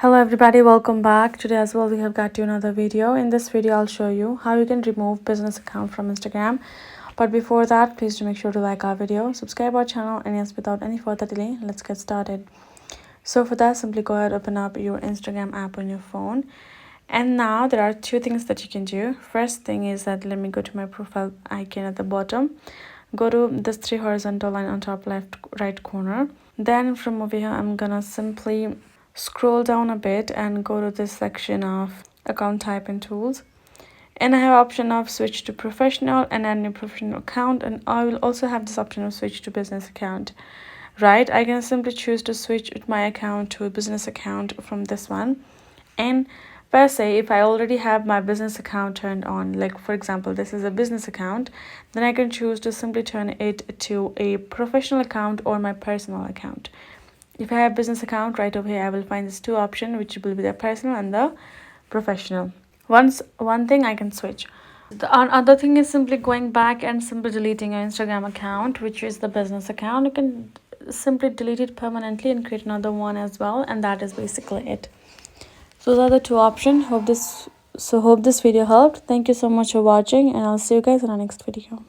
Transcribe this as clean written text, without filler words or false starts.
Hello everybody, welcome back. Today as well we have got you another video. In this video I'll show you how you can remove business account from Instagram. But before that, please do make sure to like our video, subscribe our channel, and yes, without any further delay, let's get started. So for that, simply go ahead, open up your Instagram app on your phone. And now there are two things that you can do. First thing is that let me go to my profile icon at the bottom. Go to this three horizontal line on top left right corner. Then from over here I'm gonna simply scroll down a bit and go to this section of account type and tools, and I have option of switch to professional and add new professional account, and I will also have this option of switch to business account. Right, I can simply choose to switch my account to a business account from this one. And per se, if I already have my business account turned on, like for example this is a business account, then I can choose to simply turn it to a professional account or my personal account. If I have business account, right over here I will find these two options, which will be the personal and the professional. One thing I can switch. The other thing is simply going back and simply deleting your Instagram account, which is the business account. You can simply delete it permanently and create another one as well, and that is basically it. So those are the two options. Hope this video helped. Thank you so much for watching, and I'll see you guys in our next video.